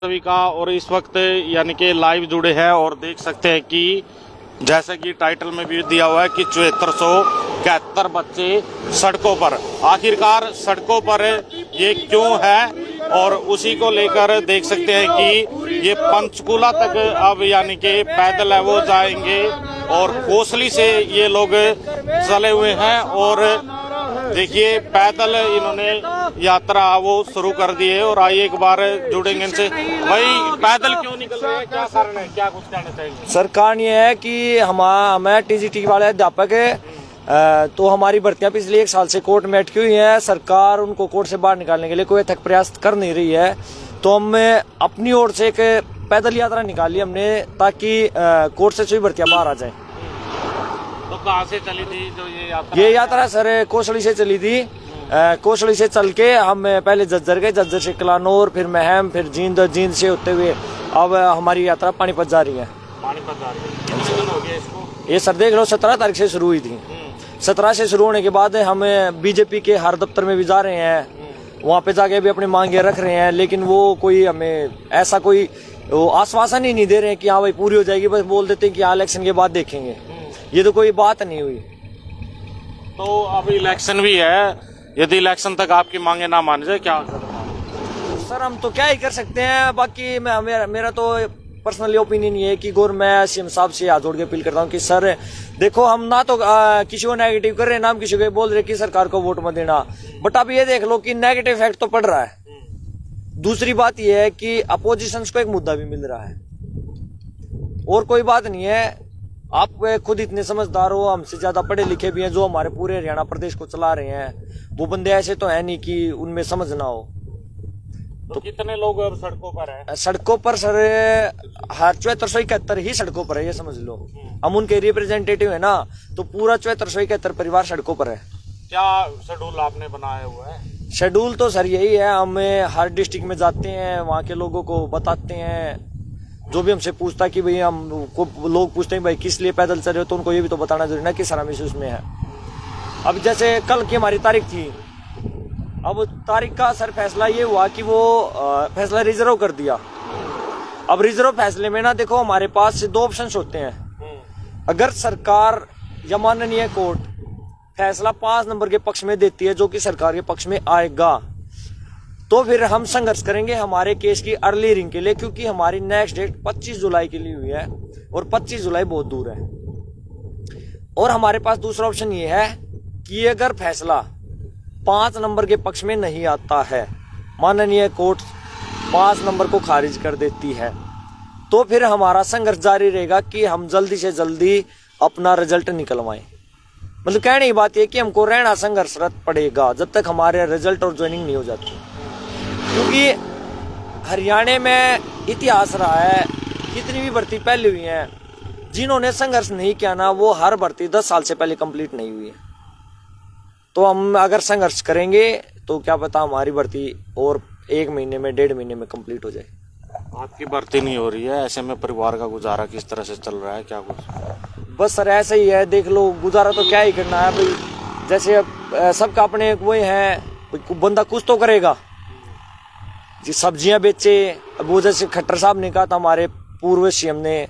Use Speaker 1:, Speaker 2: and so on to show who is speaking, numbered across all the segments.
Speaker 1: सभी का और इस वक्त यानी कि लाइव जुड़े हैं और देख सकते हैं कि जैसा कि टाइटल में भी दिया हुआ है कि 7471 बच्चे सड़कों पर। आखिरकार सड़कों पर ये क्यों है और उसी को लेकर देख सकते हैं कि ये पंचकूला तक अब यानी कि पैदल है वो जाएंगे और कोसली से ये लोग चले हुए हैं और देखिए पैदल इन्होंने यात्रा वो शुरू कर दी है। और आइए एक बार जुड़ेंगे इनसे। भाई पैदल क्यों निकल रहे हैं, क्या कारण है, क्या कुछ कहना चाहेंगे?
Speaker 2: सर कारण ये है कि हमें टीजीटी वाले अध्यापक है तो हमारी भर्तियां पिछले 1 साल से कोर्ट में अटकी हुई हैं। सरकार उनको कोर्ट से बाहर निकालने के लिए कोई अथक प्रयास कर नहीं रही है, तो हम अपनी ओर से एक पैदल यात्रा निकाली हमने ताकि कोर्ट से सभी भर्तियां बाहर आ जाएं।
Speaker 1: तो कहाँ से चली थी जो ये
Speaker 2: यात्रा सर कोसली से चली थी। कोसली से चल के हम पहले जज्जर गए, जज्जर से कलानौर, फिर महम, फिर जींद, जींद से होते हुए अब हमारी यात्रा पानीपत जा रही है।
Speaker 1: पानीपत जा रही है। कितने दिन हो गए इसको?
Speaker 2: ये सर देख लो 17 तारीख से शुरू हुई थी। 17 से शुरू होने के बाद हम बीजेपी के हर दफ्तर में भी जा रहे हैं, वहाँ पे जाके भी अपनी मांगे रख रहे हैं, लेकिन वो कोई हमें ऐसा कोई आश्वासन ही नहीं दे रहे हैं कि हाँ भाई पूरी हो जाएगी। बस बोल देते हैं कि हाँ इलेक्शन के बाद देखेंगे। ये तो कोई बात नहीं हुई।
Speaker 1: तो अब इलेक्शन भी है, यदि इलेक्शन तक आपकी मांगे ना मान जाए क्या
Speaker 2: सर हम तो क्या ही कर सकते हैं। बाकी मेरा तो पर्सनली ओपिनियन ये है कि मैं सीएम साहब से हाथ जोड़ के अपील करता हूँ कि सर देखो हम ना तो किसी को नेगेटिव कर रहे हैं, ना हम किसी को बोल रहे कि सरकार को वोट मत देना, बट अब ये देख लो कि नेगेटिव इफेक्ट तो पड़ रहा है। दूसरी बात ये है कि अपोजिशन को एक मुद्दा भी मिल रहा है और कोई बात नहीं है। आप खुद इतने समझदार हो, हमसे ज्यादा पढ़े लिखे भी हैं, जो हमारे पूरे हरियाणा प्रदेश को चला रहे हैं, वो बंदे ऐसे तो है नहीं कि उनमें समझ ना हो।
Speaker 1: तो कितने लोग अब सड़कों पर हैं?
Speaker 2: सड़कों पर सर हर 7471 ही सड़कों पर है, ये समझ लो। हम उनके रिप्रेजेंटेटिव है ना, तो पूरा 7471 परिवार सड़कों पर है।
Speaker 1: क्या शेड्यूल आपने बनाया हुआ है?
Speaker 2: शेड्यूल तो सर यही है, हम हर डिस्ट्रिक्ट में जाते हैं, वहाँ के लोगों को बताते हैं। जो भी हमसे पूछता कि भाई लोग पूछते हैं भाई किस लिए पैदल चल रहे हो, तो उनको ये भी तो बताना जरूरी ना कि सर हम इस में है। अब जैसे कल की हमारी तारीख थी, अब तारीख का सर फैसला ये हुआ कि वो फैसला रिजर्व कर दिया। अब रिजर्व फैसले में ना देखो हमारे पास 2 ऑप्शंस होते हैं। अगर सरकार या माननीय कोर्ट फैसला 5 नंबर के पक्ष में देती है, जो कि सरकार के पक्ष में आएगा, तो फिर हम संघर्ष करेंगे हमारे केस की अर्ली हियरिंग के लिए, क्योंकि हमारी नेक्स्ट डेट 25 जुलाई के लिए हुई है और 25 जुलाई बहुत दूर है। और हमारे पास दूसरा ऑप्शन ये है कि अगर फैसला 5 नंबर के पक्ष में नहीं आता है, माननीय कोर्ट 5 नंबर को खारिज कर देती है, तो फिर हमारा संघर्ष जारी रहेगा कि हम जल्दी से जल्दी अपना रिजल्ट निकलवाएं। मतलब कहने की बात यह कि हमको रहना संघर्षरत पड़ेगा जब तक हमारे रिजल्ट और ज्वाइनिंग नहीं हो जाती, क्योंकि हरियाणा में इतिहास रहा है, कितनी भी भर्ती पहले हुई है, जिन्होंने संघर्ष नहीं किया ना, वो हर भर्ती 10 साल से पहले कंप्लीट नहीं हुई है। तो हम अगर संघर्ष करेंगे तो क्या पता हमारी भर्ती और 1 महीने में 1.5 महीने में कंप्लीट हो जाए।
Speaker 1: आपकी भर्ती नहीं हो रही है, ऐसे में परिवार का गुजारा किस तरह से चल रहा है, क्या कुछ?
Speaker 2: बस सर ऐसा ही है, देख लो गुजारा तो क्या ही करना है भाई। जैसे अब सबका अपने वो है, बंदा कुछ तो करेगा। जी सब्जियां बेचे, अब वो जैसे खट्टर साहब ने कहा था हमारे पूर्व सीएम ने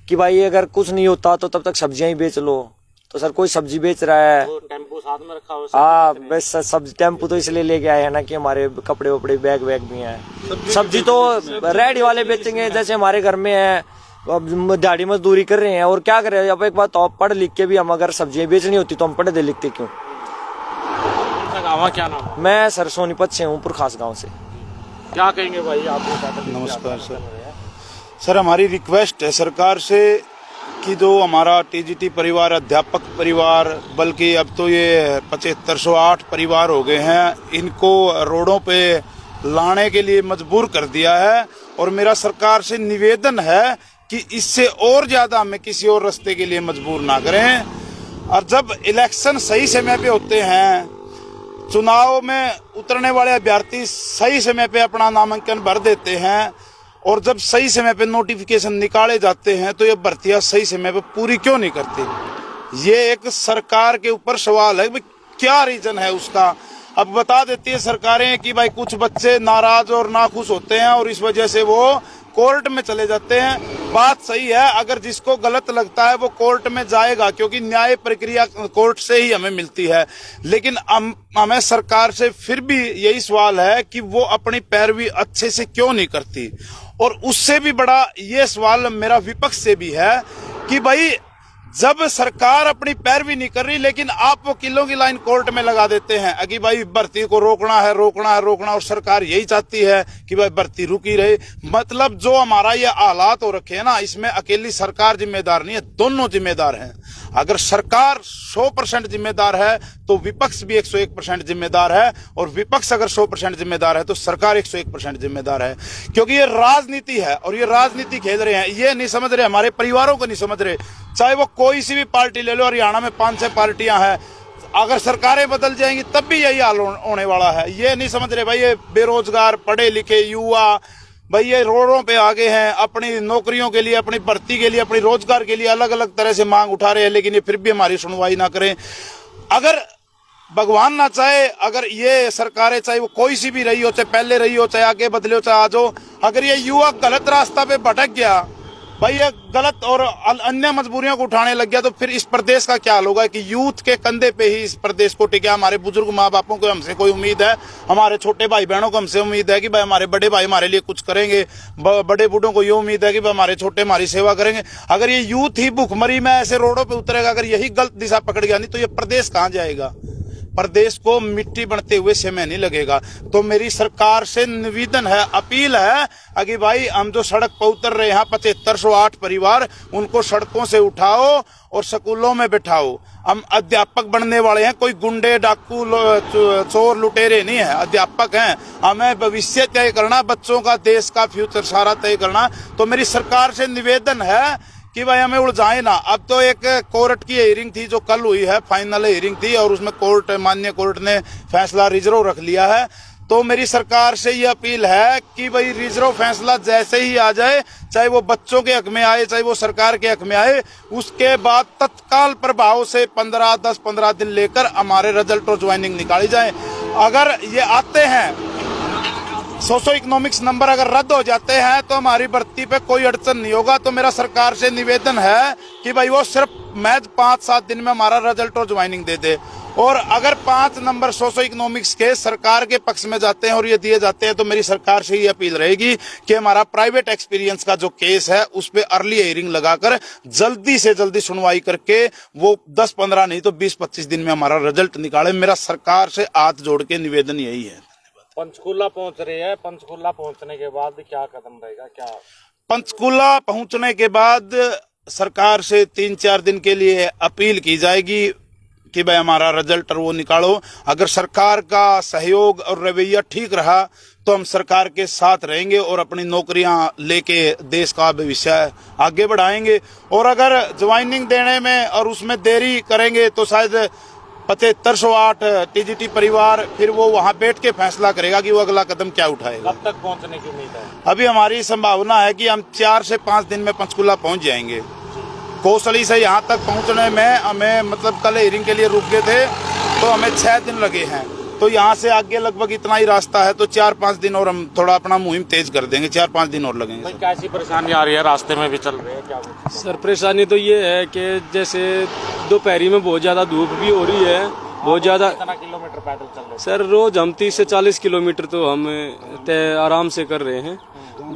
Speaker 2: कि भाई अगर कुछ नहीं होता तो तब तक सब्जियां ही बेच लो, तो सर कोई सब्जी बेच रहा है।
Speaker 1: टेम्पो साथ में रखा हुआ?
Speaker 2: हाँ बस सब्जी टेम्पो तो इसलिए लेके आए हैं ना कि हमारे कपड़े वपड़े बैग भी हैं। सब्जी तो रेडी वाले बेचेंगे, जैसे हमारे घर में है, दिहाड़ी मजदूरी कर रहे हैं और क्या कर रहे हैं। अब एक बात तो पढ़ लिख के भी हम अगर सब्जियां बेचनी होती तो हम पढ़े लिखते क्यों?
Speaker 1: क्या नाम?
Speaker 2: मैं सर सोनीपत से हूँ, पुरखास गाँव से।
Speaker 1: क्या कहेंगे भाई आप?
Speaker 3: नमस्कार सर हमारी रिक्वेस्ट है सरकार से कि जो हमारा टीजीटी परिवार, अध्यापक परिवार, बल्कि अब तो ये 7508 परिवार हो गए हैं, इनको रोडों पे लाने के लिए मजबूर कर दिया है। और मेरा सरकार से निवेदन है कि इससे और ज्यादा हमें किसी और रास्ते के लिए मजबूर ना करें। और जब इलेक्शन सही समय पे होते हैं, चुनाव में उतरने वाले अभ्यर्थी सही समय पे अपना नामांकन भर देते हैं, और जब सही समय पे नोटिफिकेशन निकाले जाते हैं, तो ये भर्तियां सही समय पे पूरी क्यों नहीं करती? ये एक सरकार के ऊपर सवाल है कि क्या रीजन है उसका। अब बता देती है सरकारें कि भाई कुछ बच्चे नाराज और नाखुश होते हैं और इस वजह से वो कोर्ट में चले जाते हैं। बात सही है, अगर जिसको गलत लगता है वो कोर्ट में जाएगा, क्योंकि न्याय प्रक्रिया कोर्ट से ही हमें मिलती है। लेकिन हमें सरकार से फिर भी यही सवाल है कि वो अपनी पैरवी अच्छे से क्यों नहीं करती। और उससे भी बड़ा ये सवाल मेरा विपक्ष से भी है कि भाई जब सरकार अपनी पैरवी नहीं कर रही, लेकिन आप वकीलों की लाइन कोर्ट में लगा देते हैं कि भाई भर्ती को रोकना है, और सरकार यही चाहती है कि भाई भर्ती रुकी रहे। मतलब जो हमारा ये हालात हो रखे हैं ना, इसमें अकेली सरकार जिम्मेदार नहीं है, दोनों जिम्मेदार हैं। अगर सरकार 100% जिम्मेदार है तो विपक्ष भी 101% जिम्मेदार है, और विपक्ष अगर 100% जिम्मेदार है तो सरकार 101% जिम्मेदार है। क्योंकि ये राजनीति है और ये राजनीति खेल रहे हैं, ये नहीं समझ रहे, हमारे परिवारों को नहीं समझ रहे। चाहे वो कोई सी भी पार्टी ले लो, हरियाणा में 5-6 पार्टियां हैं, अगर सरकारें बदल जाएंगी तब भी यही हाल होने वाला है। ये नहीं समझ रहे भाई, ये बेरोजगार पढ़े लिखे युवा भाई ये रोडों पे आगे हैं, अपनी नौकरियों के लिए, अपनी भर्ती के लिए, अपनी रोजगार के लिए अलग अलग तरह से मांग उठा रहे हैं, लेकिन ये फिर भी हमारी सुनवाई ना करें। अगर भगवान ना चाहे, अगर ये सरकारें चाहे वो कोई सी भी रही हो, चाहे पहले रही हो, चाहे आगे बदले हो, चाहे आज हो, अगर ये युवा गलत रास्ता पे भटक गया, भाई ये गलत और अन्य मजबूरियों को उठाने लग गया, तो फिर इस प्रदेश का क्या हाल होगा कि यूथ के कंधे पे ही इस प्रदेश को टिके। हमारे बुजुर्ग माँ बापों को हमसे कोई उम्मीद है, हमारे छोटे भाई बहनों को हमसे उम्मीद है कि भाई हमारे बड़े भाई हमारे लिए कुछ करेंगे, बड़े बूढ़ों को ये उम्मीद है कि भाई हमारे छोटे हमारी सेवा करेंगे। अगर ये यूथ ही भूखमरी में ऐसे रोडों पे उतरेगा, अगर यही गलत दिशा पकड़ गया नहीं तो ये प्रदेश कहाँ जाएगा। प्रदेश को मिट्टी बनते हुए समय नहीं लगेगा। तो मेरी सरकार से निवेदन है, अपील है कि भाई हम जो सड़क पर उतर रहे हैं 7508 परिवार, उनको सड़कों से उठाओ और स्कूलों में बैठाओ। हम अध्यापक बनने वाले हैं, कोई गुंडे डाकू चोर लुटेरे नहीं है, अध्यापक हैं। हमें भविष्य तय करना, बच्चों का देश का फ्यूचर सारा तय करना। तो मेरी सरकार से निवेदन है कि भाई हमें उलझाए ना। अब तो एक कोर्ट की हियरिंग थी जो कल हुई है, फाइनल हियरिंग थी, और उसमें माननीय कोर्ट ने फैसला रिजर्व रख लिया है। तो मेरी सरकार से ये अपील है कि भाई रिजर्व फैसला जैसे ही आ जाए, चाहे वो बच्चों के हक में आए, चाहे वो सरकार के हक में आए, उसके बाद तत्काल प्रभाव से 10-15 दिन लेकर हमारे रिजल्ट और ज्वाइनिंग निकाली जाए। अगर ये आते हैं, सोशो इकोनॉमिक्स नंबर अगर रद्द हो जाते हैं तो हमारी भर्ती पे कोई अड़चन नहीं होगा। तो मेरा सरकार से निवेदन है कि भाई वो सिर्फ महज 5-7 दिन में हमारा रिजल्ट और ज्वाइनिंग दे दे। और अगर 5 नंबर सोशो इकोनॉमिक्स के सरकार के पक्ष में जाते हैं और ये दिए जाते हैं, तो मेरी सरकार से ये अपील रहेगी कि हमारा प्राइवेट एक्सपीरियंस का जो केस है उस पे अर्ली हियरिंग लगाकर जल्दी से जल्दी सुनवाई करके वो 10-15 नहीं तो 20-25 दिन में हमारा रिजल्ट निकाले। मेरा सरकार से हाथ जोड़ के निवेदन यही है।
Speaker 1: पंचकूला पहुंच रहे हैं, पंचकूला पहुंचने के बाद क्या कदम रहेगा? क्या
Speaker 3: पंचकूला पहुंचने के बाद सरकार से 3-4 दिन के लिए अपील की जाएगी कि भाई हमारा रिजल्ट वो निकालो। अगर सरकार का सहयोग और रवैया ठीक रहा तो हम सरकार के साथ रहेंगे और अपनी नौकरियां लेके देश का भविष्य आगे बढ़ाएंगे। और अगर ज्वाइनिंग देने में और उसमें देरी करेंगे तो शायद 7508 टीजीटी परिवार फिर वो वहां बैठ के फैसला करेगा कि वो अगला कदम क्या उठाएगा।
Speaker 1: कब तक पहुंचने की उम्मीद है?
Speaker 3: अभी हमारी संभावना है कि हम 4 से 5 दिन में पंचकूला पहुंच जाएंगे। कौशली से यहाँ तक पहुंचने में हमें, मतलब कल हियरिंग के लिए रुक गए थे तो हमें 6 दिन लगे हैं। तो यहाँ से आगे लगभग इतना ही रास्ता है, तो 4-5 दिन और हम थोड़ा अपना मुहिम तेज कर देंगे, 4-5 दिन और लगेंगे।
Speaker 1: कैसी परेशानी आ रही है? रास्ते में भी चल रहे हैं क्या?
Speaker 4: सर परेशानी तो ये है कि जैसे दोपहरी में बहुत ज्यादा धूप भी हो रही है, बहुत ज्यादा।
Speaker 1: कितना किलोमीटर पैदल चल रहे हैं?
Speaker 4: सर रोज हम 30 से 40 किलोमीटर तो हम तय आराम से कर रहे हैं।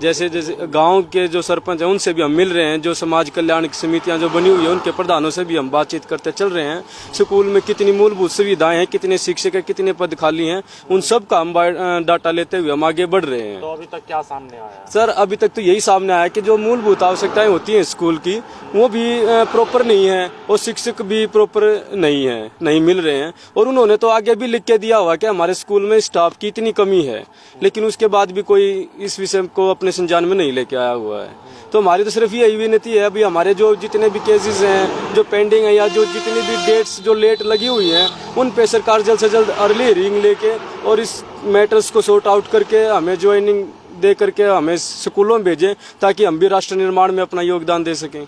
Speaker 4: जैसे जैसे गांव के जो सरपंच हैं उनसे भी हम मिल रहे हैं, जो समाज कल्याण की समितियां जो बनी हुई है उनके प्रधानों से भी हम बातचीत करते चल रहे हैं। स्कूल में कितनी मूलभूत सुविधाएं हैं, कितने शिक्षक हैं, कितने पद खाली हैं, उन सब का हम डाटा लेते हुए हम आगे बढ़ रहे हैं।
Speaker 1: तो अभी तक क्या सामने आया?
Speaker 4: सर अभी तक तो यही सामने आया कि जो मूलभूत आवश्यकताएं होती हैं स्कूल की वो भी प्रॉपर नहीं है, और शिक्षक भी प्रॉपर नहीं मिल रहे हैं। और उन्होंने तो आगे भी लिख के दिया हुआ कि हमारे स्कूल में स्टाफ की इतनी कमी है, लेकिन उसके बाद भी कोई इस विषय को अपने संज्ञान में नहीं लेके आया हुआ है। तो हमारी तो सिर्फ यही विनती है, अभी हमारे जो जितने भी केसेस हैं जो पेंडिंग है या जो जितनी भी डेट्स जो लेट लगी हुई हैं उन पे सरकार जल्द से जल्द अर्ली हियरिंग लेके और इस मैटर्स को सॉर्ट आउट करके हमें ज्वाइनिंग दे करके हमें स्कूलों में भेजें, ताकि हम भी राष्ट्र निर्माण में अपना योगदान दे सकें।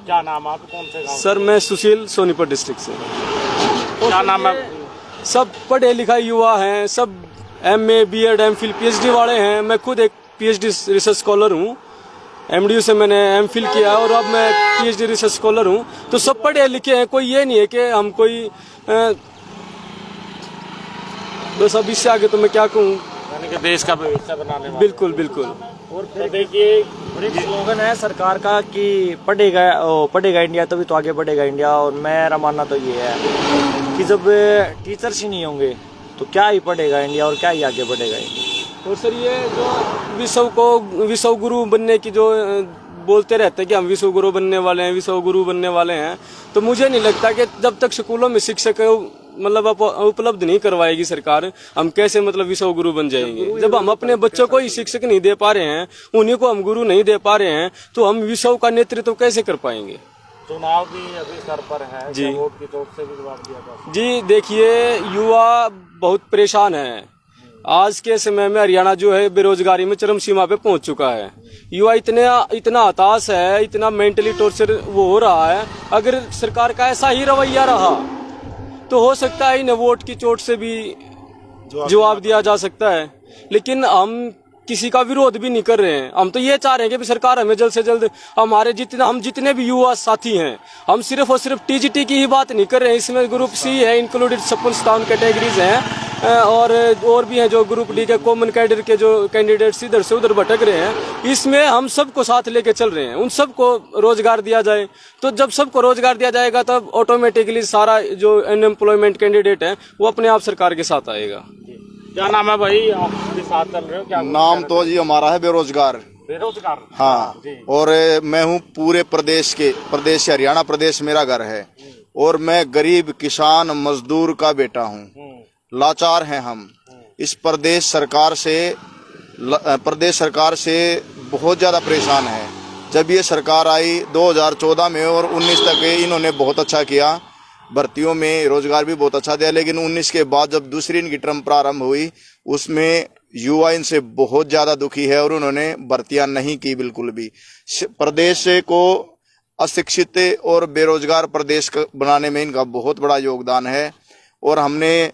Speaker 1: क्या नाम है? आप कौन से गाँव?
Speaker 4: सर मैं सुशील, सोनीपत डिस्ट्रिक्ट से।
Speaker 1: क्या नाम है?
Speaker 4: सब पढ़े लिखा युवा हैं, सब MA BEd MPhil PhD वाले हैं। मैं खुद एक PhD रिसर्च स्कॉलर हूँ, MDU से मैंने MPhil किया और अब मैं PhD रिसर्च स्कॉलर हूँ। तो सब पढ़े लिखे हैं, कोई ये नहीं है कि हम कोई बस अब इससे आगे तो मैं क्या कहूँ,
Speaker 1: यानी कि देश का भविष्य बनाने वाले।
Speaker 4: बिल्कुल बिल्कुल।
Speaker 2: और फिर देखिए एक स्लोगन है सरकार का कि पढ़ेगा इंडिया तभी तो आगे बढ़ेगा इंडिया। और मेरा मानना तो ये है कि जब टीचर्स ही नहीं होंगे तो क्या ही पढ़ेगा इंडिया और क्या ही आगे बढ़ेगा इंडिया।
Speaker 4: और सर ये जो विश्व गुरु बनने की जो बोलते रहते हैं कि हम विश्व गुरु बनने वाले हैं, विश्व गुरु बनने वाले हैं, तो मुझे नहीं लगता कि जब तक स्कूलों में शिक्षक मतलब उपलब्ध नहीं करवाएगी सरकार, हम कैसे मतलब विश्व गुरु बन जाएंगे। जब हम अपने बच्चों को ही शिक्षक नहीं दे पा रहे हैं, उन्हीं को हम गुरु नहीं दे पा रहे हैं, तो हम विश्व का नेतृत्व कैसे कर पाएंगे।
Speaker 1: चुनाव भी अभी सर पर है
Speaker 4: जी।
Speaker 1: वोट की चोट से भी जवाब दिया जा।
Speaker 4: जी देखिए, युवा बहुत परेशान है। आज के समय में हरियाणा जो है बेरोजगारी में चरम सीमा पे पहुंच चुका है। युवा इतना हताश है, इतना मेंटली टॉर्चर वो हो रहा है। अगर सरकार का ऐसा ही रवैया रहा तो हो सकता है इन्हें वोट की चोट से भी जवाब दिया जा सकता है। लेकिन हम किसी का विरोध भी नहीं कर रहे हैं। हम तो ये चाह रहे हैं कि सरकार हमें जल्द से जल्द हम जितने भी युवा साथी हैं, हम सिर्फ और सिर्फ TGT की ही बात नहीं कर रहे हैं। इसमें ग्रुप C है, इंक्लूडेड 57 कैटेगरीज हैं, और भी हैं जो ग्रुप D के कॉमन कैडर के जो कैंडिडेट्स इधर से उधर भटक रहे हैं। इसमें हम सबको साथ लेके चल रहे हैं। उन सबको रोजगार दिया जाए, तो जब सबको रोजगार दिया जाएगा तब ऑटोमेटिकली सारा जो अनएम्प्लॉयमेंट कैंडिडेट है वो अपने आप सरकार के साथ आएगा।
Speaker 1: क्या नाम है भाई, आप भी साथ चल रहे हो? क्या
Speaker 5: नाम तो जी हमारा है बेरोजगार।
Speaker 1: बेरोजगार?
Speaker 5: हाँ
Speaker 1: जी।
Speaker 5: और मैं हूँ पूरे प्रदेश से हरियाणा प्रदेश मेरा घर है। और मैं गरीब किसान मजदूर का बेटा हूँ। लाचार हैं हम। इस प्रदेश सरकार से बहुत ज्यादा परेशान है। जब ये सरकार आई 2014 में और 19 तक इन्होंने बहुत अच्छा किया, भर्तियों में रोजगार भी बहुत अच्छा दिया। लेकिन 19 के बाद जब दूसरी इनकी टर्म प्रारंभ हुई, उसमें युवा इनसे बहुत ज्यादा दुखी है और उन्होंने भर्तियां नहीं की बिल्कुल भी। प्रदेश को अशिक्षित और बेरोजगार प्रदेश बनाने में इनका बहुत बड़ा योगदान है। और हमने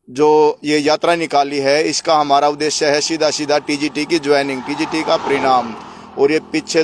Speaker 5: जो ये यात्रा निकाली है, इसका हमारा उद्देश्य है सीधा TGT की ज्वाइनिंग, TGT का परिणाम। और ये पीछे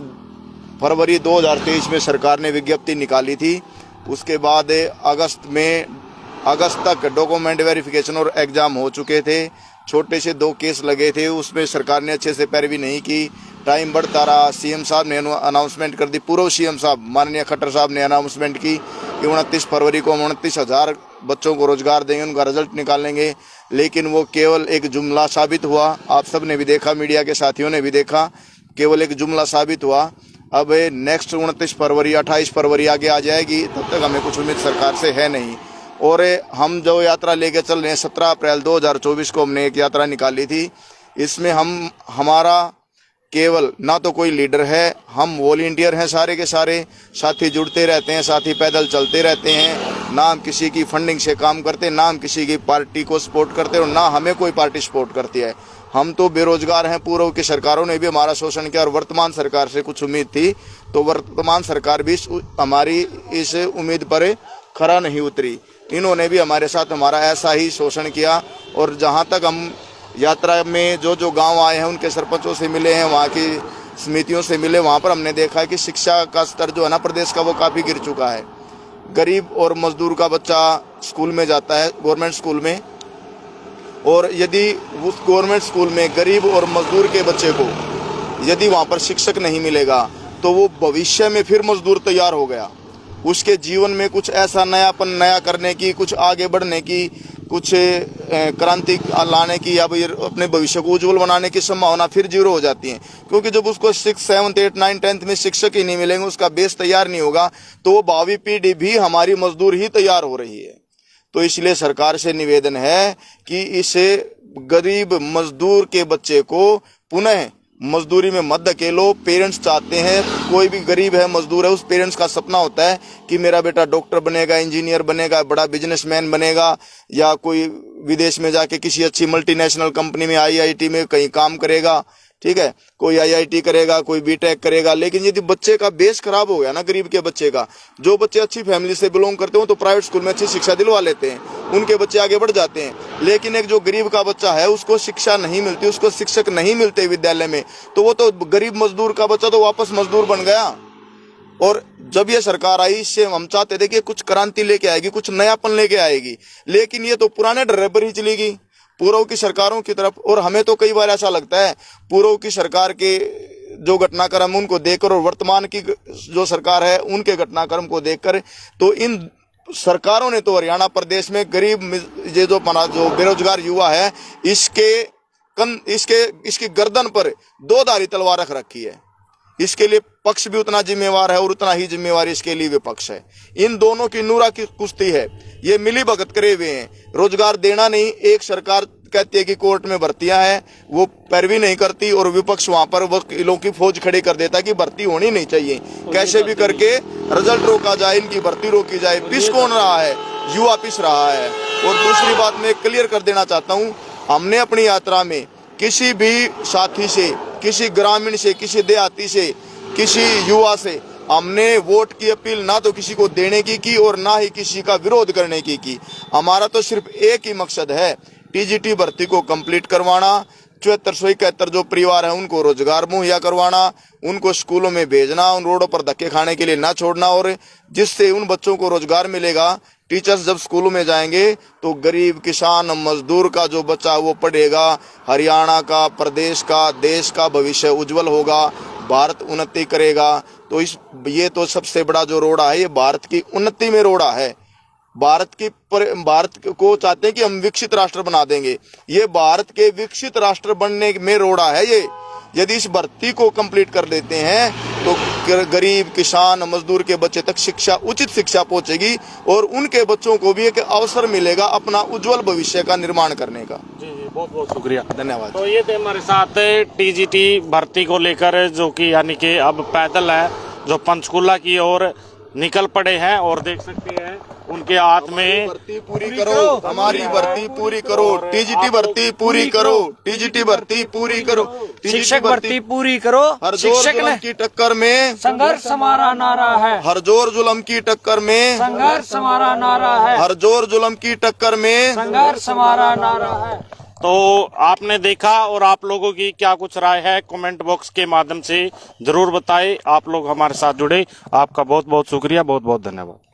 Speaker 5: फरवरी 2023 में सरकार ने विज्ञप्ति निकाली थी। उसके बाद अगस्त तक डॉक्यूमेंट वेरिफिकेशन और एग्जाम हो चुके थे। छोटे से 2 केस लगे थे, उसमें सरकार ने अच्छे से पैरवी नहीं की। टाइम बढ़ता रहा। CM साहब ने अनाउंसमेंट कर दी, पूर्व CM साहब माननीय खट्टर साहब ने अनाउंसमेंट की कि 29 फरवरी को 29,000 बच्चों को रोजगार देंगे, उनका रिजल्ट निकालेंगे। लेकिन वो केवल एक जुमला साबित हुआ। आप सब ने भी देखा, मीडिया के साथियों ने भी देखा, केवल एक जुमला साबित हुआ। अब नेक्स्ट 29 फरवरी 28 फरवरी आगे आ जाएगी, तब तक हमें कुछ उम्मीद सरकार से है नहीं। और हम जो यात्रा लेके चल रहे हैं, 17 अप्रैल 2024 को हमने एक यात्रा निकाली थी। इसमें हमारा केवल ना तो कोई लीडर है, हम वॉलंटियर हैं सारे के सारे। साथी जुड़ते रहते हैं, साथी पैदल चलते रहते हैं। ना हम किसी की फंडिंग से काम करते, ना हम किसी की पार्टी को सपोर्ट करते और ना हमें कोई पार्टी सपोर्ट करती है। हम तो बेरोजगार हैं। पूर्व की सरकारों ने भी हमारा शोषण किया और वर्तमान सरकार से कुछ उम्मीद थी, तो वर्तमान सरकार भी हमारी इस उम्मीद पर खरा नहीं उतरी। इन्होंने भी हमारे साथ हमारा ऐसा ही शोषण किया। और जहां तक हम यात्रा में जो गांव आए हैं, उनके सरपंचों से मिले हैं, वहां की समितियों से मिले, वहां पर हमने देखा है कि शिक्षा का स्तर जो है ना प्रदेश का, वो काफी गिर चुका है। गरीब और मजदूर का बच्चा स्कूल में जाता है, गवर्नमेंट स्कूल में, और यदि उस गवर्नमेंट स्कूल में गरीब और मजदूर के बच्चे को यदि वहां पर शिक्षक नहीं मिलेगा, तो वो भविष्य में फिर मजदूर तैयार हो गया। उसके जीवन में कुछ ऐसा नयापन नया करने की, कुछ आगे बढ़ने की, कुछ क्रांति लाने की या अपने भविष्य को उज्जवल बनाने की संभावना फिर जीरो हो जाती है। क्योंकि जब उसको 6, 7, 8, 9, 10th में शिक्षक ही नहीं मिलेंगे, उसका बेस तैयार नहीं होगा, तो वो भावी पीढ़ी भी हमारी मजदूर ही तैयार हो रही है। तो इसलिए सरकार से निवेदन है कि इस गरीब मजदूर के बच्चे को पुनः मजदूरी में मत धकेलो। पेरेंट्स चाहते हैं, कोई भी गरीब है, मजदूर है, उस पेरेंट्स का सपना होता है कि मेरा बेटा डॉक्टर बनेगा, इंजीनियर बनेगा, बड़ा बिजनेसमैन बनेगा, या कोई विदेश में जाके किसी अच्छी मल्टीनेशनल कंपनी में, IIT में कहीं काम करेगा। ठीक है, कोई IIT करेगा, कोई बीटेक करेगा, लेकिन यदि बच्चे का बेस खराब हो गया ना, गरीब के बच्चे का, जो बच्चे अच्छी फैमिली से बिलोंग करते हो तो प्राइवेट स्कूल में अच्छी शिक्षा दिलवा लेते हैं, उनके बच्चे आगे बढ़ जाते हैं। लेकिन एक जो गरीब का बच्चा है उसको शिक्षा नहीं मिलती, उसको शिक्षक नहीं मिलते विद्यालय में, तो वो तो गरीब मजदूर का बच्चा तो वापस मजदूर बन गया। और जब ये सरकार आई, इससे हम चाहते थे कि कुछ क्रांति लेके आएगी, कुछ नयापन लेके आएगी, लेकिन ये तो पुराने ड्राइवर पर ही चली गई पूर्व की सरकारों की तरफ। और हमें तो कई बार ऐसा लगता है पूर्व की सरकार के जो घटनाक्रम उनको देखकर और वर्तमान की जो सरकार है उनके घटनाक्रम को देखकर, तो इन सरकारों ने तो हरियाणा प्रदेश में गरीब ये जो बेरोजगार युवा है इसकी गर्दन पर दो धारी तलवार रख रखी है। इसके लिए पक्ष भी उतना जिम्मेवार है और उतना ही जिम्मेवार इसके लिए विपक्ष है। इन दोनों की नूरा की कुश्ती है, ये मिली भगत करे हुए हैं। रोजगार देना नहीं, एक सरकार कहती है कि कोर्ट में भर्तियां हैं, वो पैरवी नहीं करती, और विपक्ष वहां पर वकीलों की फौज खड़ी कर देता है कि भर्ती होनी नहीं चाहिए, कैसे भी करके रिजल्ट रोका जाए, इनकी भर्ती रोकी जाए। पिस कौन रहा है? युवा पिस रहा है। और दूसरी बात मैं क्लियर कर देना चाहता हूँ, हमने अपनी यात्रा में किसी भी साथी से, किसी ग्रामीण से, किसी देहाती से, किसी युवा से हमने वोट की अपील ना तो किसी को देने की और ना ही किसी का विरोध करने की। हमारा तो सिर्फ एक ही मकसद है, टीजीटी भर्ती को कंप्लीट करवाना, 7471 जो परिवार है उनको रोजगार मुहैया करवाना, उनको स्कूलों में भेजना, उन रोडों पर धक्के खाने के लिए ना छोड़ना, और जिससे उन बच्चों को रोजगार मिलेगा। टीचर्स जब स्कूलों में जाएंगे तो गरीब किसान मजदूर का जो बच्चा वो पढ़ेगा, हरियाणा का, प्रदेश का, देश का भविष्य उज्जवल होगा, भारत उन्नति करेगा। तो ये तो सबसे बड़ा जो रोड़ा है, ये भारत की उन्नति में रोड़ा है। भारत को चाहते हैं कि हम विकसित राष्ट्र बना देंगे, ये भारत के विकसित राष्ट्र बनने में रोड़ा है ये। यदि इस भर्ती को कंप्लीट कर देते हैं तो गरीब किसान मजदूर के बच्चे तक शिक्षा, उचित शिक्षा पहुंचेगी और उनके बच्चों को भी एक अवसर मिलेगा अपना उज्जवल भविष्य का निर्माण करने का।
Speaker 1: जी जी, बहुत बहुत शुक्रिया,
Speaker 5: धन्यवाद।
Speaker 1: तो ये थे हमारे साथ टीजीटी भर्ती को लेकर, जो कि यानी कि अब पैदल है, जो पंचकूला की ओर निकल पड़े हैं, और देख सकते हैं उनके हाथ में
Speaker 5: भर्ती पूरी करो, हमारी भर्ती पूरी करो, टीजीटी भर्ती पूरी करो, टीजीटी भर्ती पूरी करो,
Speaker 2: शिक्षक भर्ती पूरी करो।
Speaker 5: हर जोर जुल्म की टक्कर में
Speaker 2: संघर्ष हमारा नारा है,
Speaker 5: हर जोर जुल्म की टक्कर में
Speaker 2: संघर्ष हमारा नारा है,
Speaker 5: हर जोर जुल्म की टक्कर में
Speaker 2: संघर्ष हमारा नारा है।
Speaker 1: तो आपने देखा, और आप लोगों की क्या कुछ राय है कमेंट बॉक्स के माध्यम से जरूर बताएं। आप लोग हमारे साथ जुड़े, आपका बहुत बहुत शुक्रिया, बहुत बहुत धन्यवाद।